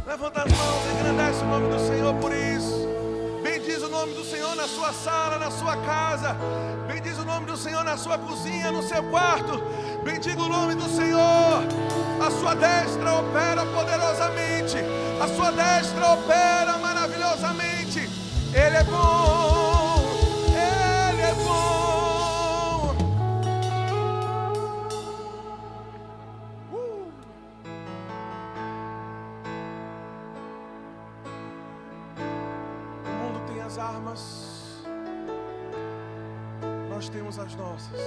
Levanta as mãos, engrandece o nome do Senhor por isso. Bendiz o nome do Senhor na sua sala, na sua casa. Bendiz o nome do Senhor na sua cozinha, no seu quarto. Bendiga o nome do Senhor. A sua destra opera poderosamente. A sua destra opera maravilhosamente. Ele é bom. Ele é bom. O mundo tem as armas. Nós temos as nossas.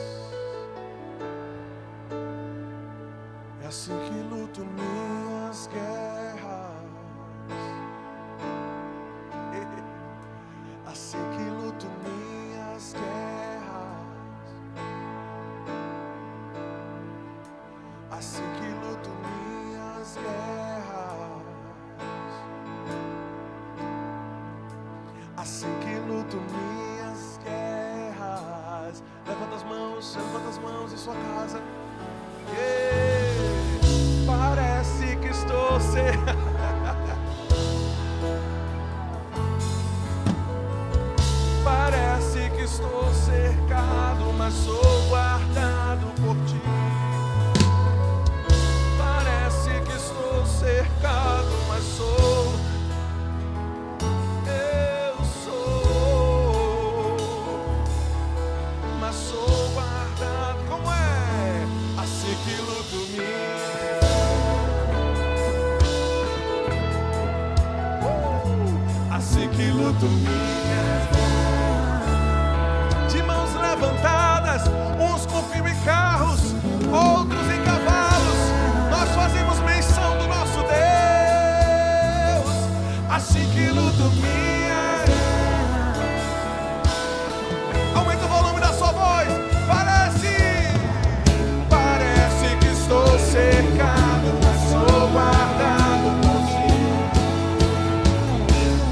É assim que luto minhas guerras. Assim que luto minhas guerras. Assim que luto minhas guerras. Assim que luto minhas guerras. Levanta as mãos em sua casa. Parece que estou Parece que estou cercado, mas sou guardado por ti. Parece que estou cercado, mas sou. Eu sou. Mas sou guardado. Como é? Assim que luto assim que luto minhas. De mãos levantadas, uns confiam em carros, outros em cavalos. Nós fazemos menção do nosso Deus. Assim que luto minhas. Aumenta o volume da sua voz. Parece que estou cercado, mas sou guardado por ti.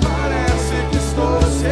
Parece que estou cercado.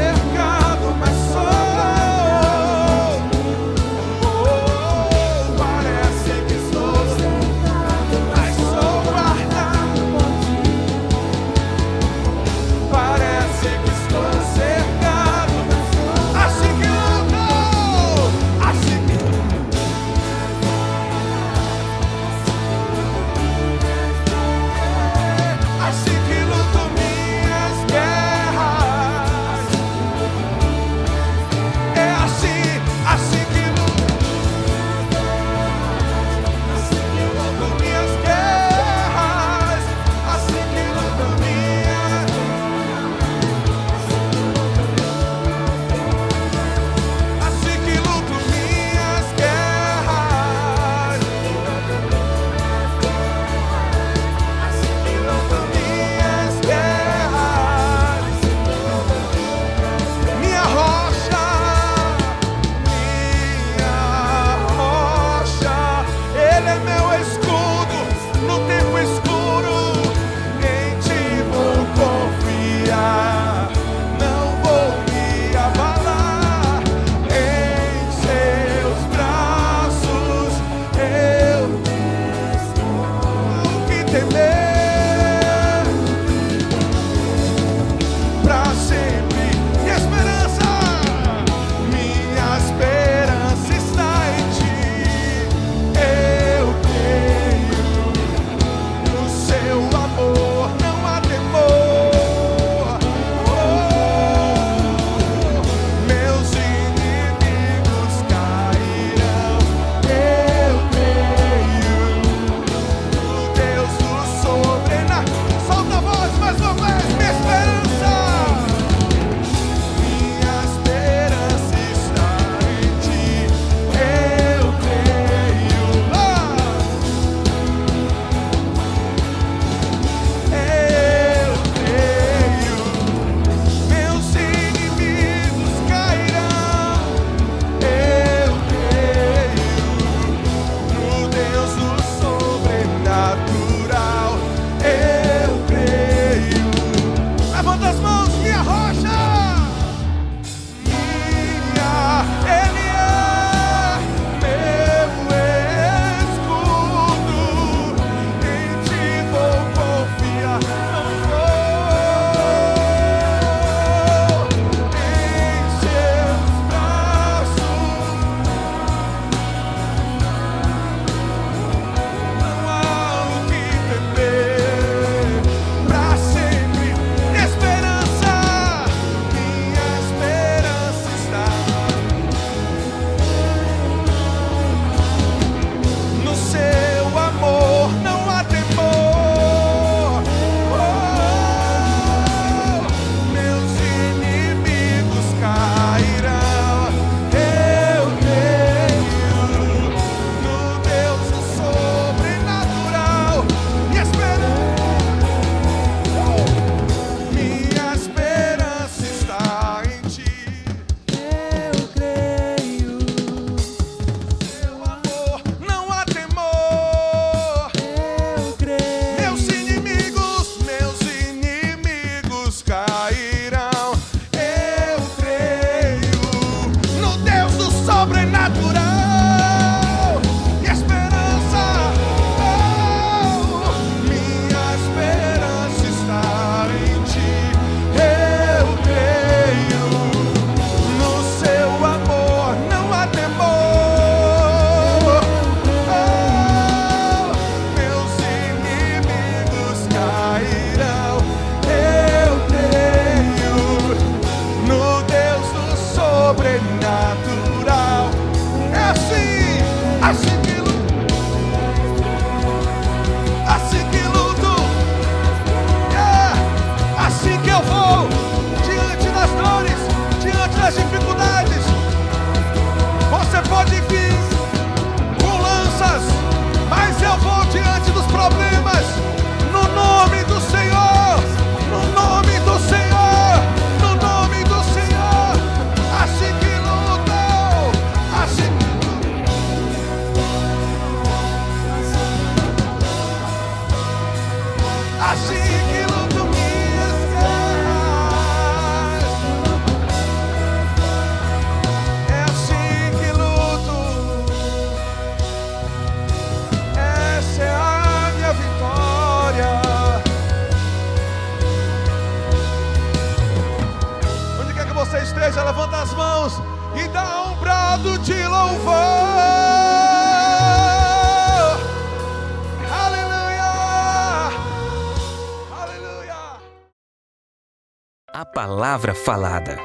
A palavra falada,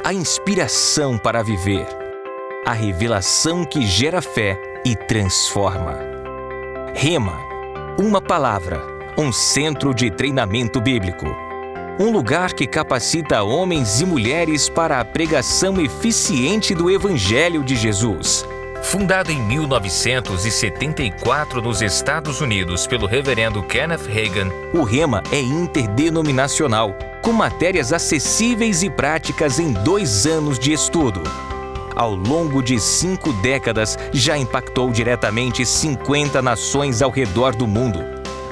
a inspiração para viver, a revelação que gera fé e transforma. Rema, uma palavra, um centro de treinamento bíblico. Um lugar que capacita homens e mulheres para a pregação eficiente do Evangelho de Jesus. Fundado em 1974 nos Estados Unidos pelo reverendo Kenneth Hagin, o Rema é interdenominacional, com matérias acessíveis e práticas em 2 anos de estudo. Ao longo de 5 décadas, já impactou diretamente 50 nações ao redor do mundo.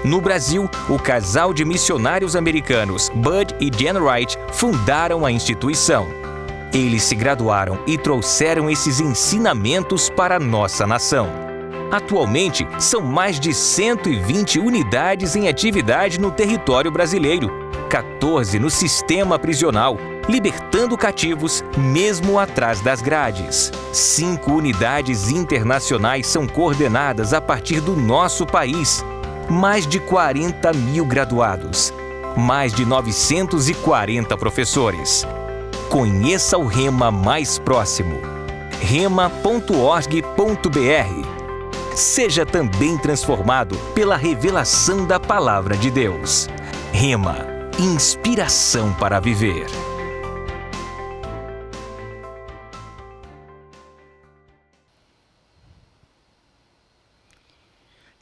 No Brasil, o casal de missionários americanos Bud e Jen Wright fundaram a instituição. Eles se graduaram e trouxeram esses ensinamentos para a nossa nação. Atualmente, são mais de 120 unidades em atividade no território brasileiro, 14 no sistema prisional, libertando cativos mesmo atrás das grades. 5 unidades internacionais são coordenadas a partir do nosso país. Mais de 40 mil graduados. Mais de 940 professores. Conheça o Rema mais próximo. rema.org.br. Seja também transformado pela revelação da Palavra de Deus. Rema, inspiração para viver.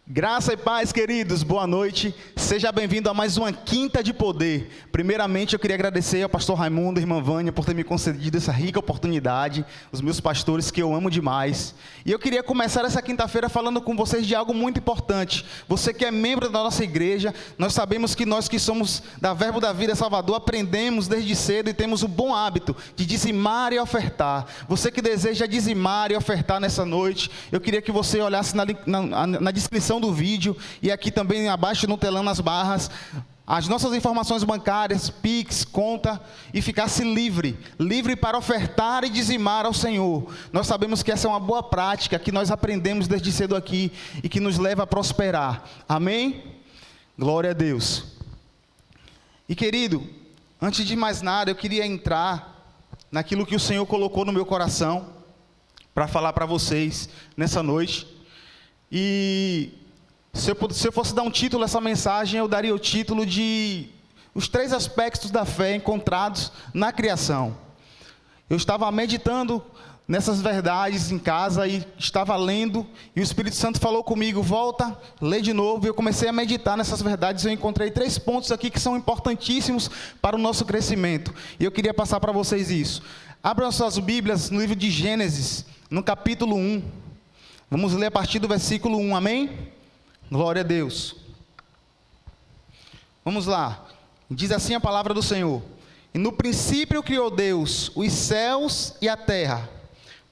Graça e paz, queridos, boa noite. Seja bem-vindo a mais uma Quinta de Poder. Primeiramente, eu queria agradecer ao pastor Raimundo e irmã Vânia por ter me concedido essa rica oportunidade, os meus pastores que eu amo demais. E eu queria começar essa quinta-feira falando com vocês de algo muito importante. Você que é membro da nossa igreja, nós sabemos que nós que somos da Verbo da Vida Salvador, aprendemos desde cedo e temos o bom hábito de dizimar e ofertar. Você que deseja dizimar e ofertar nessa noite, eu queria que você olhasse na descrição do vídeo e aqui também abaixo no telão nas barras as nossas informações bancárias, Pix, conta, e ficasse livre para ofertar e dizimar ao Senhor. Nós sabemos que essa é uma boa prática que nós aprendemos desde cedo aqui e que nos leva a prosperar. Amém? Glória a Deus. E querido, antes de mais nada, eu queria entrar naquilo que o Senhor colocou no meu coração para falar para vocês nessa noite. E se eu fosse dar um título a essa mensagem, eu daria o título de Os 3 aspectos da fé encontrados na criação. Eu estava meditando nessas verdades em casa e estava lendo, e o Espírito Santo falou comigo, volta, lê de novo, e eu comecei a meditar nessas verdades. Eu encontrei 3 pontos aqui que são importantíssimos para o nosso crescimento, e eu queria passar para vocês isso. Abram suas Bíblias no livro de Gênesis, no capítulo 1, vamos ler a partir do versículo 1, amém? Glória a Deus. Vamos lá. Diz assim a palavra do Senhor: E no princípio criou Deus os céus e a terra.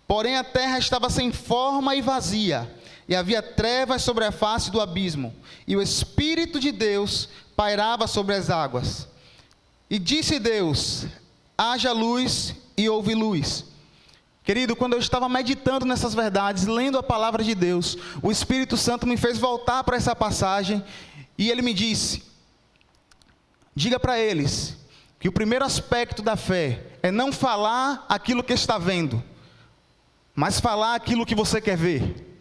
Porém a terra estava sem forma e vazia, e havia trevas sobre a face do abismo, e o Espírito de Deus pairava sobre as águas. E disse Deus: haja luz, e houve luz. Querido, quando eu estava meditando nessas verdades, lendo a palavra de Deus, o Espírito Santo me fez voltar para essa passagem, e ele me disse: diga para eles que o primeiro aspecto da fé é não falar aquilo que está vendo, mas falar aquilo que você quer ver.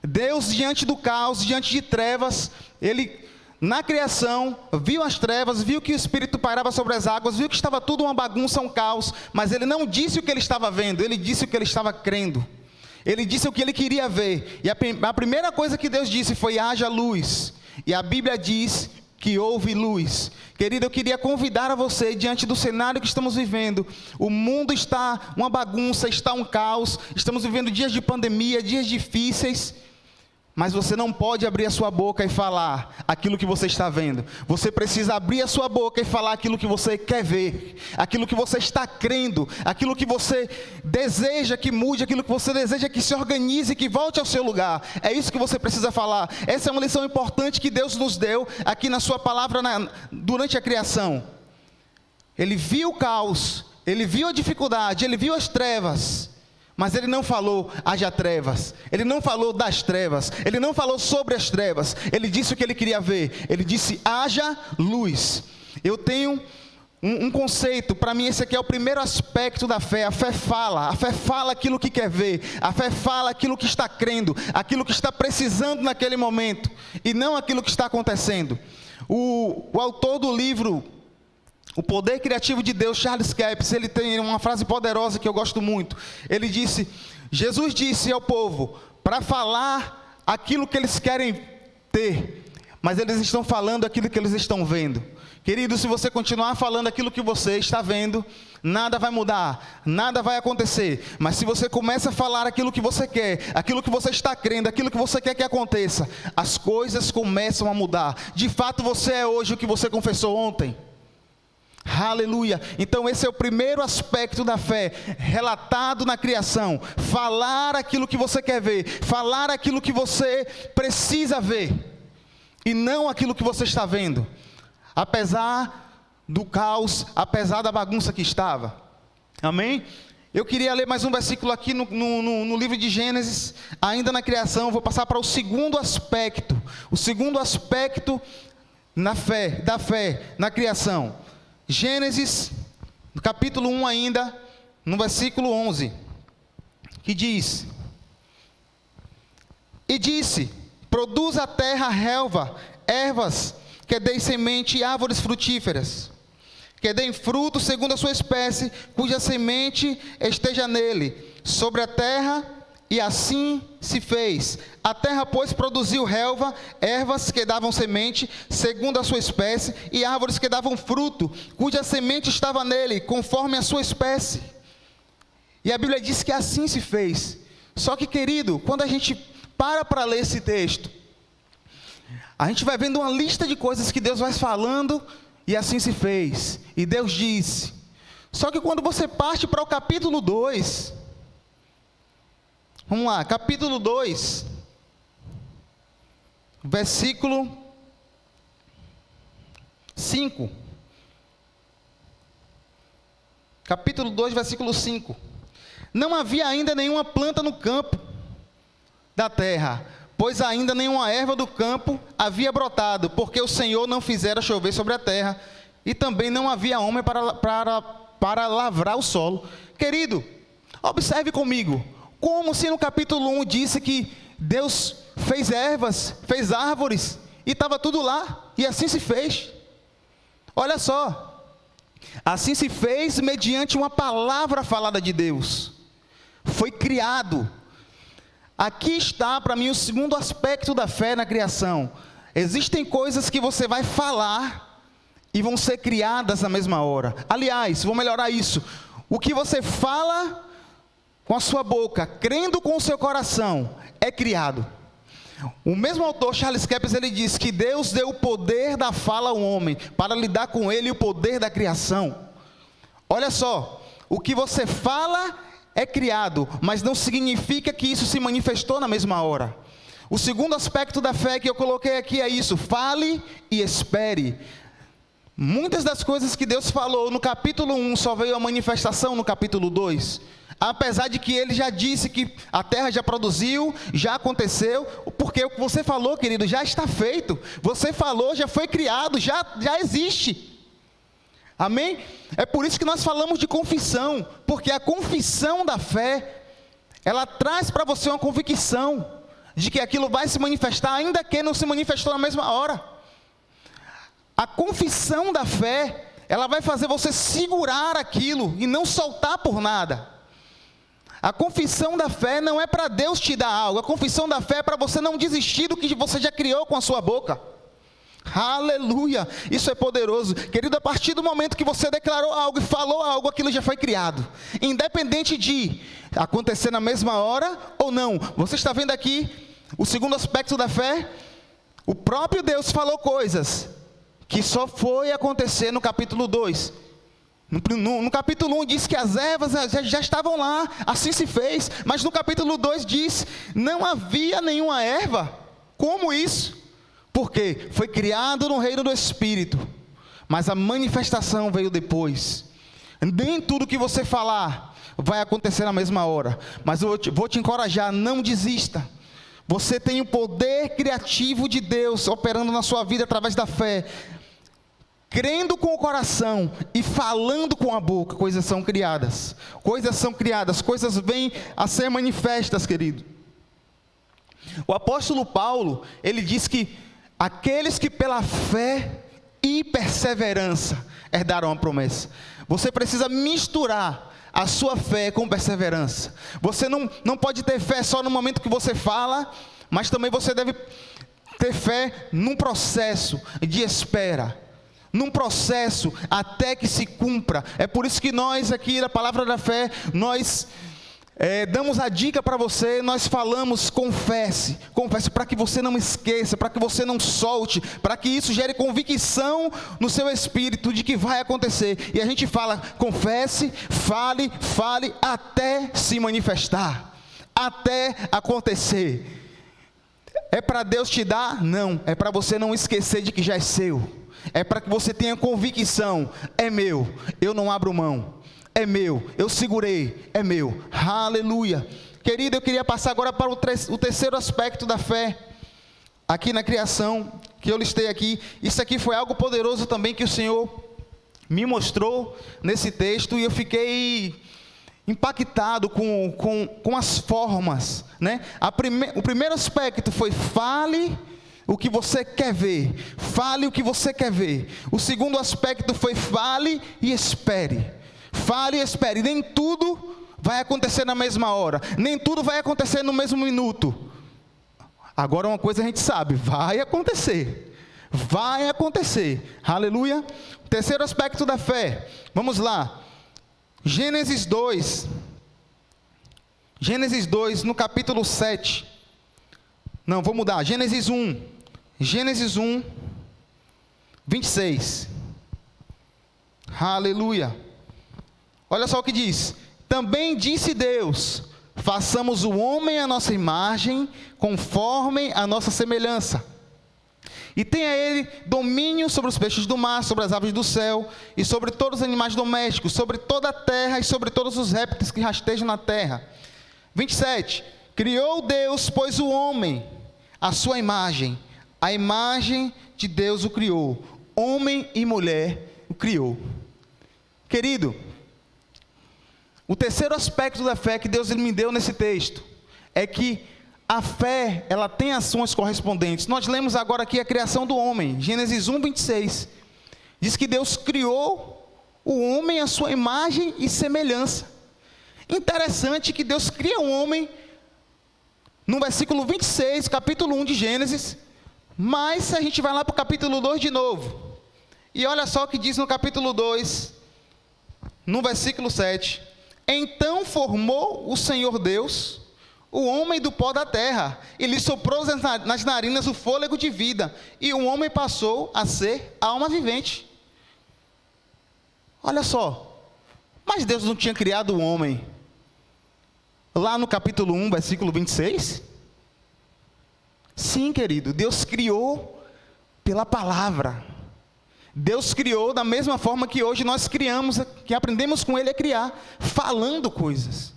Deus, diante do caos, diante de trevas, Ele, na criação, viu as trevas, viu que o Espírito pairava sobre as águas, viu que estava tudo uma bagunça, um caos, mas Ele não disse o que Ele estava vendo, Ele disse o que Ele estava crendo. Ele disse o que Ele queria ver, e a primeira coisa que Deus disse foi: haja luz, e a Bíblia diz que houve luz. Querido, eu queria convidar a você, diante do cenário que estamos vivendo, o mundo está uma bagunça, está um caos, estamos vivendo dias de pandemia, dias difíceis, mas você não pode abrir a sua boca e falar aquilo que você está vendo. Você precisa abrir a sua boca e falar aquilo que você quer ver, aquilo que você está crendo, aquilo que você deseja que mude, aquilo que você deseja que se organize, que volte ao seu lugar. É isso que você precisa falar. Essa é uma lição importante que Deus nos deu aqui na sua palavra durante a criação. Ele viu o caos, Ele viu a dificuldade, Ele viu as trevas, mas Ele não falou: haja trevas. Ele não falou das trevas. Ele não falou sobre as trevas. Ele disse o que Ele queria ver. Ele disse: haja luz. Eu tenho um conceito, para mim esse aqui é o primeiro aspecto da fé. A fé fala aquilo que quer ver, a fé fala aquilo que está crendo, aquilo que está precisando naquele momento, e não aquilo que está acontecendo. O autor do livro O Poder Criativo de Deus, Charles Capps, ele tem uma frase poderosa que eu gosto muito. Ele disse: Jesus disse ao povo para falar aquilo que eles querem ter, mas eles estão falando aquilo que eles estão vendo. Querido, se você continuar falando aquilo que você está vendo, nada vai mudar, nada vai acontecer. Mas se você começa a falar aquilo que você quer, aquilo que você está crendo, aquilo que você quer que aconteça, as coisas começam a mudar. De fato, você é hoje o que você confessou ontem. Aleluia. Então esse é o primeiro aspecto da fé, relatado na criação. Falar aquilo que você quer ver, falar aquilo que você precisa ver, e não aquilo que você está vendo. Apesar do caos, apesar da bagunça que estava. Amém? Eu queria ler mais um versículo aqui no livro de Gênesis, ainda na criação. Vou passar para o segundo aspecto. O segundo aspecto da fé na criação. Gênesis, no capítulo 1 ainda, no versículo 11. Que diz: E disse: produz a terra relva, ervas, que deem semente e árvores frutíferas, que deem fruto segundo a sua espécie, cuja semente esteja nele, sobre a terra, e assim se fez. A terra, pois, produziu relva, ervas que davam semente, segundo a sua espécie, e árvores que davam fruto, cuja semente estava nele, conforme a sua espécie. E a Bíblia diz que assim se fez. Só que, querido, quando a gente para ler esse texto, a gente vai vendo uma lista de coisas que Deus vai falando, e assim se fez, e Deus disse. Só que quando você parte para o capítulo 2, vamos lá, capítulo 2, versículo 5. Capítulo 2, versículo 5. Não havia ainda nenhuma planta no campo da terra, pois ainda nenhuma erva do campo havia brotado, porque o Senhor não fizera chover sobre a terra, e também não havia homem para lavrar o solo. Querido, observe comigo, como se no capítulo 1 disse que Deus fez ervas, fez árvores, e estava tudo lá, e assim se fez. Olha só, assim se fez mediante uma palavra falada de Deus, foi criado. Aqui está para mim o segundo aspecto da fé na criação. Existem coisas que você vai falar e vão ser criadas na mesma hora. Aliás, vou melhorar isso. O que você fala com a sua boca, crendo com o seu coração, é criado. O mesmo autor, Charles Capps, ele diz que Deus deu o poder da fala ao homem, para lidar com ele o poder da criação. Olha só, o que você fala é criado, mas não significa que isso se manifestou na mesma hora. O segundo aspecto da fé que eu coloquei aqui é isso: fale e espere. Muitas das coisas que Deus falou no capítulo 1 só veio a manifestação no capítulo 2. Apesar de que ele já disse que a terra já produziu, já aconteceu, porque o que você falou, querido, já está feito. Você falou, já foi criado, já existe. Amém? É por isso que nós falamos de confissão, porque a confissão da fé, ela traz para você uma convicção de que aquilo vai se manifestar, ainda que não se manifestou na mesma hora. A confissão da fé, ela vai fazer você segurar aquilo e não soltar por nada. A confissão da fé não é para Deus te dar algo, a confissão da fé é para você não desistir do que você já criou com a sua boca. Aleluia, isso é poderoso. Querido, a partir do momento que você declarou algo e falou algo, aquilo já foi criado, independente de acontecer na mesma hora ou não. Você está vendo aqui o segundo aspecto da fé? O próprio Deus falou coisas que só foi acontecer no capítulo 2. No capítulo 1 diz que as ervas já estavam lá, assim se fez. Mas no capítulo 2 diz, não havia nenhuma erva. Como isso? Porque foi criado no reino do Espírito, mas a manifestação veio depois. Nem tudo que você falar vai acontecer na mesma hora, mas eu vou te encorajar, não desista. Você tem o poder criativo de Deus operando na sua vida através da fé. crendo com o coração e falando com a boca, coisas são criadas. Coisas são criadas, coisas vêm a ser manifestas, querido. O apóstolo Paulo, ele diz que aqueles que pela fé e perseverança herdarão a promessa. Você precisa misturar a sua fé com perseverança. Você não pode ter fé só no momento que você fala, mas também você deve ter fé num processo de espera, num processo até que se cumpra. É por isso que nós aqui na Palavra da Fé, nós damos a dica para você, nós falamos confesse para que você não esqueça, para que você não solte, para que isso gere convicção no seu espírito de que vai acontecer. E a gente fala, confesse, fale até se manifestar, até acontecer. É para Deus te dar? Não, é para você não esquecer de que já é seu, é para que você tenha convicção, é meu, eu não abro mão. É meu, eu segurei, é meu, aleluia. Querido, eu queria passar agora para o terceiro aspecto da fé, aqui na criação, que eu listei aqui. Isso aqui foi algo poderoso também que o Senhor me mostrou nesse texto, e eu fiquei impactado com as formas, né? O primeiro aspecto foi fale o que você quer ver, fale o que você quer ver. O segundo aspecto foi fale e espere. Fale e espere. Nem tudo vai acontecer na mesma hora, nem tudo vai acontecer no mesmo minuto. Agora uma coisa a gente sabe, vai acontecer, aleluia. Terceiro aspecto da fé, vamos lá, Gênesis 2, no capítulo 7, não, vou mudar, Gênesis 1, 26, aleluia. Olha só o que diz: também disse Deus, façamos o homem à nossa imagem, conforme a nossa semelhança, e tenha ele domínio sobre os peixes do mar, sobre as aves do céu, e sobre todos os animais domésticos, sobre toda a terra, e sobre todos os répteis que rastejam na terra. 27, criou Deus, pois o homem, a sua imagem, a imagem de Deus o criou, homem e mulher o criou. Querido, o terceiro aspecto da fé que Deus me deu nesse texto é que a fé, ela tem ações correspondentes. Nós lemos agora aqui a criação do homem, Gênesis 1, 26. Diz que Deus criou o homem à sua imagem e semelhança. Interessante que Deus cria o homem no versículo 26, capítulo 1 de Gênesis, mas se a gente vai lá para o capítulo 2 de novo, e olha só o que diz no capítulo 2, no versículo 7. Então formou o Senhor Deus o homem do pó da terra, e lhe soprou nas narinas o fôlego de vida, e o homem passou a ser alma vivente. Olha só, mas Deus não tinha criado o homem lá no capítulo 1, versículo 26? Sim, querido, Deus criou pela palavra. Deus criou da mesma forma que hoje nós criamos, que aprendemos com Ele a criar, falando coisas.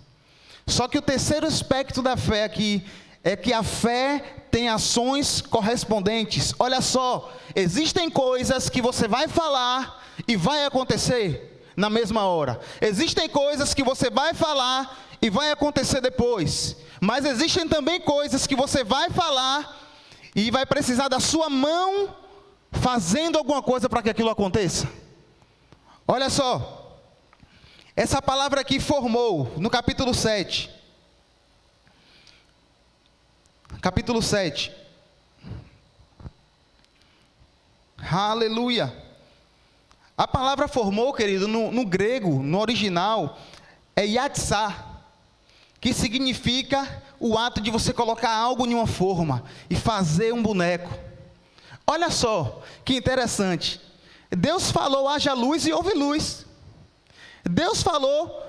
Só que o terceiro aspecto da fé aqui é que a fé tem ações correspondentes. Olha só, existem coisas que você vai falar e vai acontecer na mesma hora. Existem coisas que você vai falar e vai acontecer depois. Mas existem também coisas que você vai falar e vai precisar da sua mão fazendo alguma coisa para que aquilo aconteça. Olha só, essa palavra aqui formou, no capítulo 7. Capítulo 7. Aleluia. A palavra formou, querido, no grego, no original, é yatsá, que significa o ato de você colocar algo em uma forma e fazer um boneco. Olha só, que interessante. Deus falou, haja luz e houve luz. Deus falou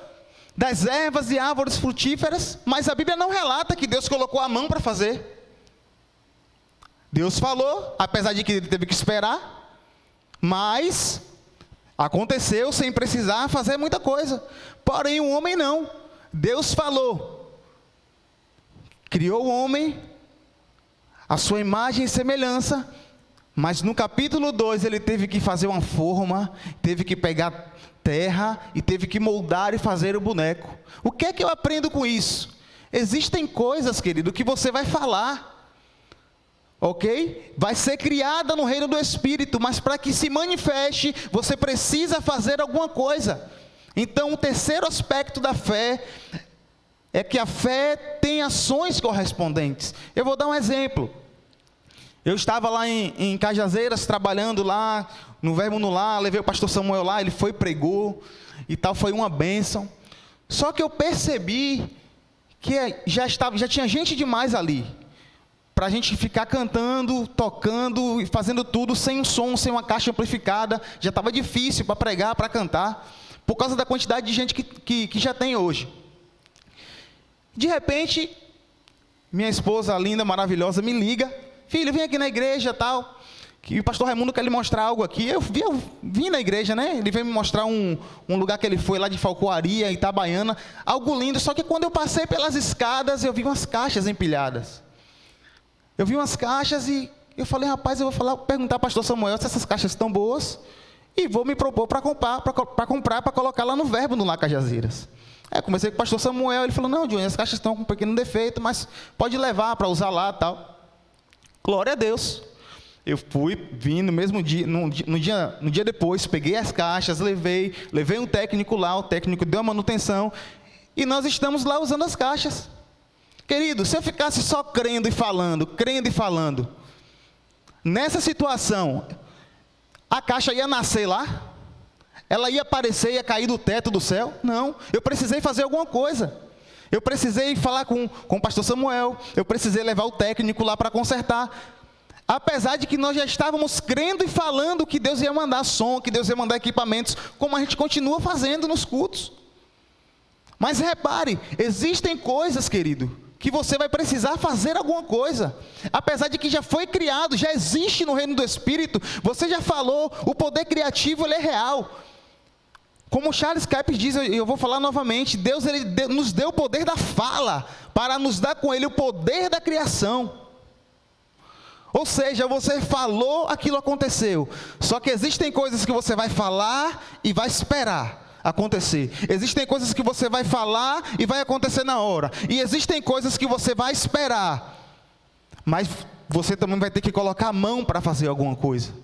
das ervas e árvores frutíferas, mas a Bíblia não relata que Deus colocou a mão para fazer. Deus falou, apesar de que ele teve que esperar, mas aconteceu sem precisar fazer muita coisa. Porém, o homem não. Deus falou, criou o homem, a sua imagem e semelhança, Mas no capítulo 2 ele teve que fazer uma forma, teve que pegar terra e teve que moldar e fazer o boneco. O que é que eu aprendo com isso? Existem coisas, querido, que você vai falar, ok? Vai ser criada no reino do Espírito, mas para que se manifeste, você precisa fazer alguma coisa. Então o terceiro aspecto da fé é que a fé tem ações correspondentes. Eu vou dar um exemplo. Eu estava lá em Cajazeiras, trabalhando lá, no Verbo no Lar, levei o pastor Samuel lá, ele foi, pregou, e tal, foi uma bênção. Só que eu percebi que já tinha gente demais ali, para a gente ficar cantando, tocando e fazendo tudo sem um som, sem uma caixa amplificada, já estava difícil para pregar, para cantar, por causa da quantidade de gente que já tem hoje. De repente, minha esposa linda, maravilhosa, me liga: filho, vem aqui na igreja, tal, que o pastor Raimundo quer lhe mostrar algo aqui. Eu vim na igreja, né? Ele veio me mostrar um lugar que ele foi lá de Falcoaria, Itabaiana, algo lindo. Só que quando eu passei pelas escadas, eu vi umas caixas empilhadas. Eu vi umas caixas e eu falei: rapaz, eu vou perguntar ao pastor Samuel se essas caixas estão boas e vou me propor para comprar, para colocar lá no Verbo no Lar Cajazeiras. Comecei com o pastor Samuel, ele falou: não, Johnny, as caixas estão com um pequeno defeito, mas pode levar para usar lá e tal. Glória a Deus. Eu vim no mesmo dia, no dia depois, peguei as caixas, levei um técnico lá, o técnico deu a manutenção, e nós estamos lá usando as caixas. Querido, se eu ficasse só crendo e falando, nessa situação, a caixa ia nascer lá? Ela ia aparecer, ia cair do teto do céu? Não, eu precisei fazer alguma coisa. Eu precisei falar com o pastor Samuel, eu precisei levar o técnico lá para consertar. Apesar de que nós já estávamos crendo e falando que Deus ia mandar som, que Deus ia mandar equipamentos, como a gente continua fazendo nos cultos. Mas repare, existem coisas, querido, que você vai precisar fazer alguma coisa. Apesar de que já foi criado, já existe no reino do Espírito, você já falou, o poder criativo ele é real. Como Charles Capps diz, eu vou falar novamente, Deus nos deu o poder da fala, para nos dar com ele o poder da criação. Ou seja, você falou, aquilo aconteceu. Só que existem coisas que você vai falar e vai esperar acontecer. Existem coisas que você vai falar e vai acontecer na hora. E existem coisas que você vai esperar, mas você também vai ter que colocar a mão para fazer alguma coisa.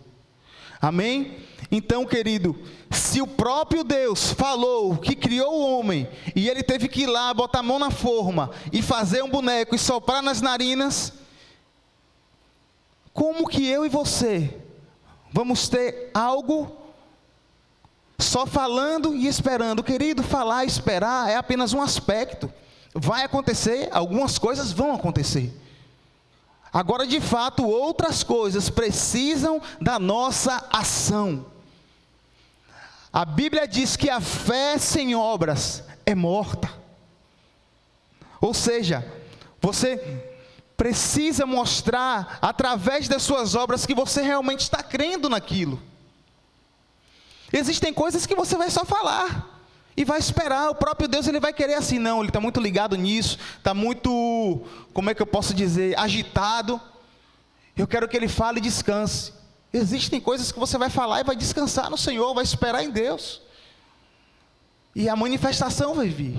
Amém? Então, querido, se o próprio Deus falou que criou o homem, e ele teve que ir lá, botar a mão na forma, e fazer um boneco, e soprar nas narinas, como que eu e você vamos ter algo só falando e esperando? Querido, falar e esperar é apenas um aspecto. Vai acontecer, algumas coisas vão acontecer. Agora, de fato, outras coisas precisam da nossa ação. A Bíblia diz que a fé sem obras é morta. Ou seja, você precisa mostrar, através das suas obras, que você realmente está crendo naquilo. Existem coisas que você vai só falar e vai esperar. O próprio Deus, ele vai querer assim, não, ele está muito ligado nisso, está muito, como é que eu posso dizer, agitado. Eu quero que ele fale e descanse. Existem coisas que você vai falar e vai descansar no Senhor, vai esperar em Deus, e a manifestação vai vir.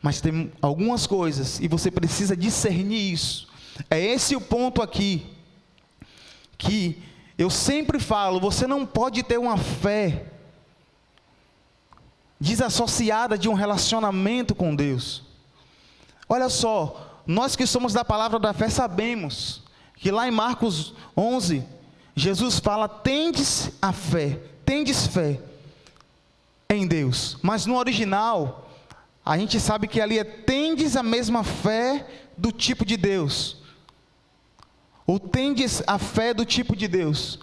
Mas tem algumas coisas, e você precisa discernir isso. É esse o ponto aqui, que eu sempre falo, você não pode ter uma fé desassociada de um relacionamento com Deus. Olha só, nós que somos da palavra da fé sabemos que lá em Marcos 11, Jesus fala: tendes fé em Deus. Mas no original, a gente sabe que ali é: tendes a mesma fé do tipo de Deus. Ou tendes a fé do tipo de Deus.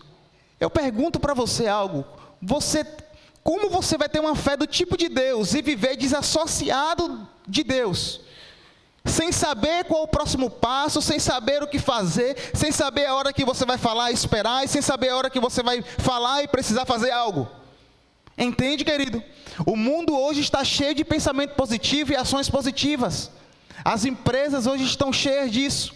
Eu pergunto para você algo: como você vai ter uma fé do tipo de Deus e viver desassociado de Deus? Sem saber qual o próximo passo, sem saber o que fazer, sem saber a hora que você vai falar e esperar, e sem saber a hora que você vai falar e precisar fazer algo. Entende, querido? O mundo hoje está cheio de pensamento positivo e ações positivas. As empresas hoje estão cheias disso.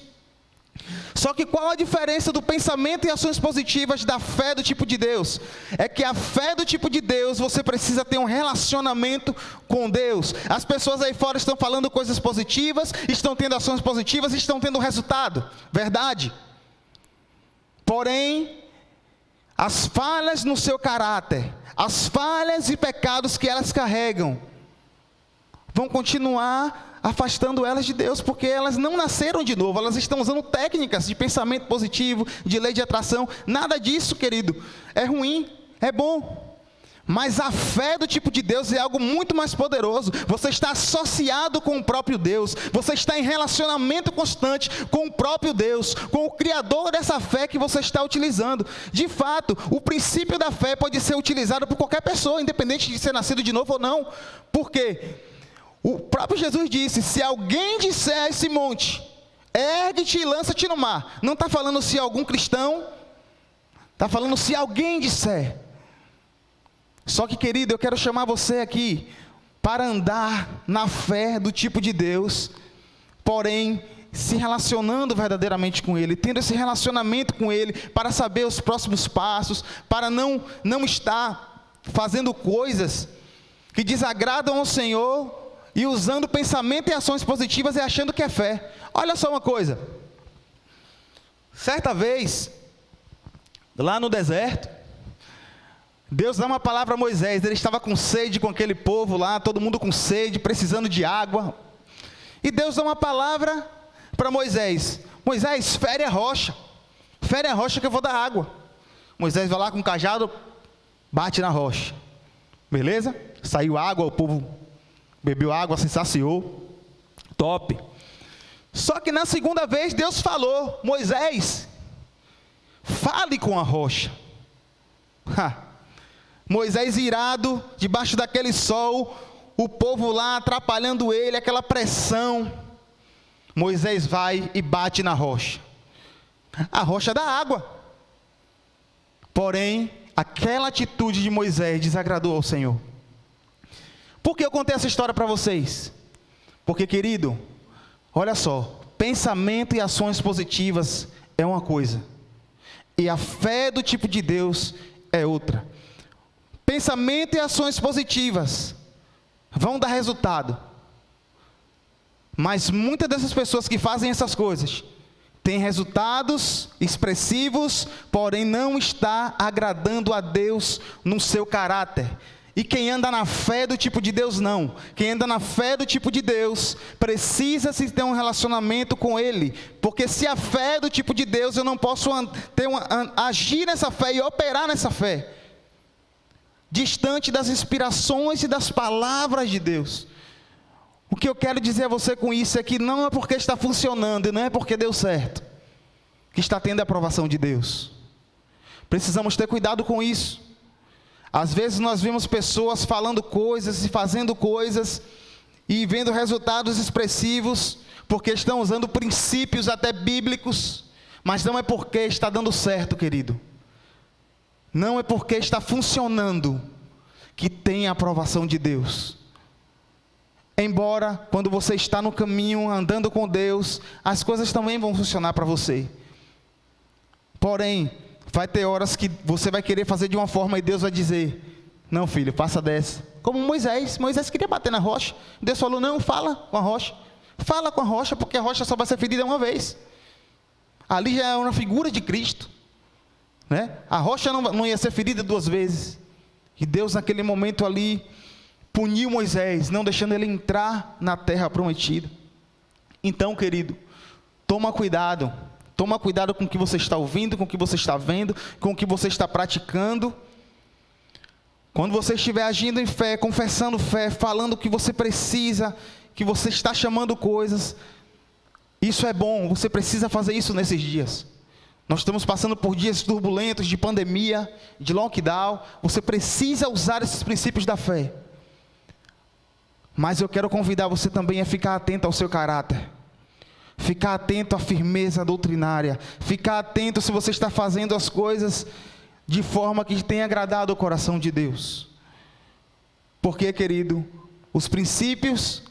Só que qual a diferença do pensamento e ações positivas da fé do tipo de Deus? É que a fé do tipo de Deus, você precisa ter um relacionamento com Deus. As pessoas aí fora estão falando coisas positivas, estão tendo ações positivas, estão tendo resultado. Verdade. Porém, as falhas no seu caráter, as falhas e pecados que elas carregam, vão continuar afastando elas de Deus, porque elas não nasceram de novo, elas estão usando técnicas de pensamento positivo, de lei de atração. Nada disso, querido, é ruim, é bom. Mas a fé do tipo de Deus é algo muito mais poderoso. Você está associado com o próprio Deus, você está em relacionamento constante com o próprio Deus, com o Criador dessa fé que você está utilizando. De fato, o princípio da fé pode ser utilizado por qualquer pessoa, independente de ser nascido de novo ou não. Por quê? O próprio Jesus disse: se alguém disser a esse monte, ergue-te e lança-te no mar. Não está falando se algum cristão, está falando se alguém disser. Só que, querido, eu quero chamar você aqui para andar na fé do tipo de Deus, porém se relacionando verdadeiramente com Ele, tendo esse relacionamento com Ele, para saber os próximos passos, para não estar fazendo coisas que desagradam ao Senhor, e usando pensamento e ações positivas e achando que é fé. Olha só uma coisa. Certa vez, lá no deserto, Deus dá uma palavra a Moisés. Ele estava com sede com aquele povo lá, todo mundo com sede, precisando de água. E Deus dá uma palavra para Moisés: Moisés, fere a rocha que eu vou dar água. Moisés vai lá com o cajado, bate na rocha. Beleza? Saiu água, o povo bebeu água, se saciou. Top. Só que na segunda vez Deus falou: Moisés, fale com a rocha. Moisés irado, debaixo daquele sol, o povo lá atrapalhando ele, aquela pressão. Moisés vai e bate na rocha. A rocha dá água. Porém, aquela atitude de Moisés desagradou ao Senhor. Por que eu contei essa história para vocês? Porque, querido, olha só, pensamento e ações positivas é uma coisa, e a fé do tipo de Deus é outra. Pensamento e ações positivas vão dar resultado, mas muitas dessas pessoas que fazem essas coisas têm resultados expressivos, porém não está agradando a Deus no seu caráter. E quem anda na fé do tipo de Deus não. Quem anda na fé do tipo de Deus precisa se ter um relacionamento com Ele. Porque se a fé é do tipo de Deus, eu não posso agir nessa fé e operar nessa fé distante das inspirações e das palavras de Deus. O que eu quero dizer a você com isso é que não é porque está funcionando e não é porque deu certo que está tendo a aprovação de Deus. Precisamos ter cuidado com isso. Às vezes nós vemos pessoas falando coisas e fazendo coisas e vendo resultados expressivos, porque estão usando princípios até bíblicos, mas não é porque está dando certo, querido. Não é porque está funcionando que tem a aprovação de Deus. Embora quando você está no caminho, andando com Deus, as coisas também vão funcionar para você. Porém, vai ter horas que você vai querer fazer de uma forma e Deus vai dizer: não, filho, faça dessa. Como Moisés queria bater na rocha. Deus falou: não, fala com a rocha. Fala com a rocha, porque a rocha só vai ser ferida uma vez. Ali já é uma figura de Cristo, né? A rocha não ia ser ferida duas vezes. E Deus naquele momento ali puniu Moisés, não deixando ele entrar na terra prometida. Então, querido, toma cuidado. Toma cuidado com o que você está ouvindo, com o que você está vendo, com o que você está praticando. Quando você estiver agindo em fé, confessando fé, falando o que você precisa, que você está chamando coisas, isso é bom, você precisa fazer isso nesses dias. Nós estamos passando por dias turbulentos de pandemia, de lockdown. Você precisa usar esses princípios da fé. Mas eu quero convidar você também a ficar atento ao seu caráter. Ficar atento à firmeza doutrinária. Ficar atento se você está fazendo as coisas de forma que tenha agradado o coração de Deus. Porque, querido, os princípios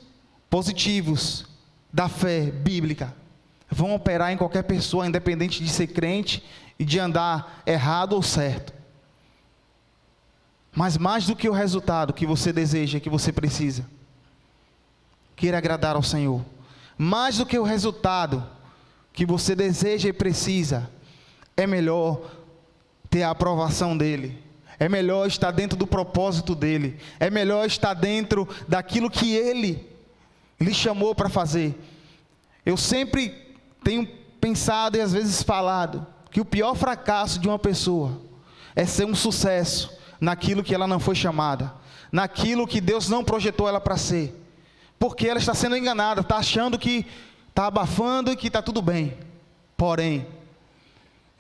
positivos da fé bíblica vão operar em qualquer pessoa, independente de ser crente e de andar errado ou certo. Mas mais do que o resultado que você deseja, que você precisa, queira agradar ao Senhor. Mais do que o resultado que você deseja e precisa, é melhor ter a aprovação dEle. É melhor estar dentro do propósito dEle. É melhor estar dentro daquilo que Ele lhe chamou para fazer. Eu sempre tenho pensado e às vezes falado que o pior fracasso de uma pessoa é ser um sucesso naquilo que ela não foi chamada, naquilo que Deus não projetou ela para ser, porque ela está sendo enganada, está achando que está abafando e que está tudo bem. Porém,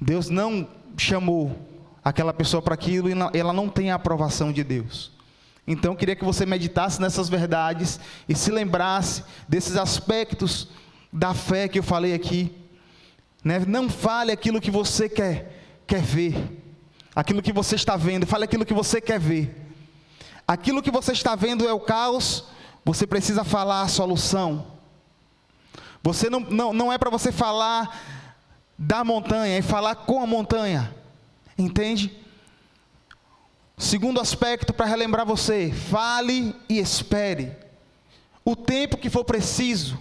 Deus não chamou aquela pessoa para aquilo e ela não tem a aprovação de Deus. Então eu queria que você meditasse nessas verdades e se lembrasse desses aspectos da fé que eu falei aqui, né? Não fale aquilo que você quer ver, aquilo que você está vendo, fale aquilo que você quer ver. Aquilo que você está vendo é o caos, você precisa falar a solução. Você não é para você falar da montanha, é falar com a montanha, entende? Segundo aspecto para relembrar você, fale e espere, o tempo que for preciso.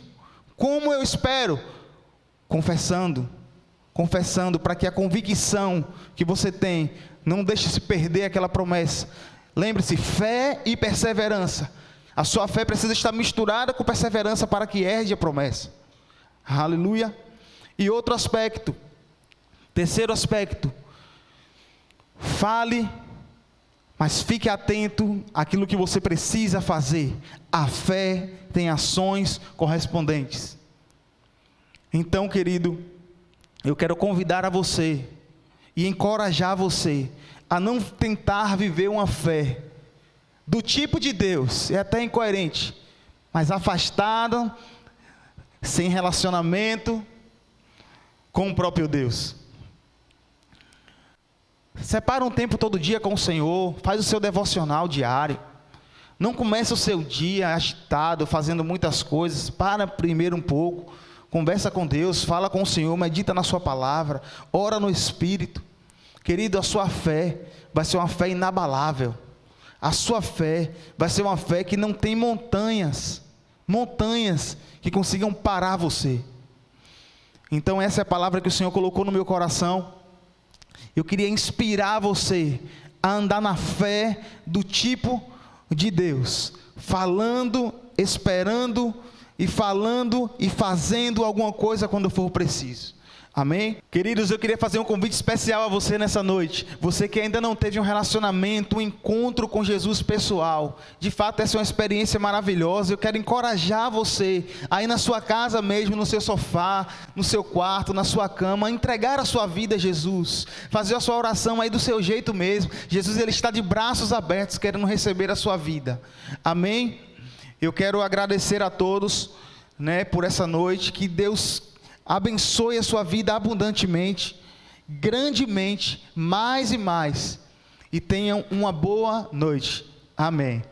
Como eu espero? Confessando, para que a convicção que você tem, não deixe se perder aquela promessa. Lembre-se, fé e perseverança, a sua fé precisa estar misturada com perseverança para que herde a promessa. Aleluia. E outro aspecto, terceiro aspecto, fale, mas fique atento àquilo que você precisa fazer. A fé tem ações correspondentes. Então, querido, eu quero convidar a você e encorajar você a não tentar viver uma fé do tipo de Deus, é até incoerente, mas afastada, sem relacionamento com o próprio Deus. Separa um tempo todo dia com o Senhor, faz o seu devocional diário. Não comece o seu dia agitado, fazendo muitas coisas. Para primeiro um pouco, conversa com Deus, fala com o Senhor, medita na sua palavra, ora no Espírito. Querido, a sua fé vai ser uma fé inabalável. A sua fé vai ser uma fé que não tem montanhas que consigam parar você. Então essa é a palavra que o Senhor colocou no meu coração. Eu queria inspirar você a andar na fé do tipo de Deus, falando, esperando e falando e fazendo alguma coisa quando for preciso. Amém? Queridos, eu queria fazer um convite especial a você nessa noite. Você que ainda não teve um relacionamento, um encontro com Jesus pessoal. De fato, essa é uma experiência maravilhosa. Eu quero encorajar você aí na sua casa mesmo, no seu sofá, no seu quarto, na sua cama, a entregar a sua vida a Jesus. Fazer a sua oração aí do seu jeito mesmo. Jesus, Ele está de braços abertos querendo receber a sua vida. Amém? Eu quero agradecer a todos, né, por essa noite. Que Deus abençoe a sua vida abundantemente, grandemente, mais e mais. E tenham uma boa noite. Amém.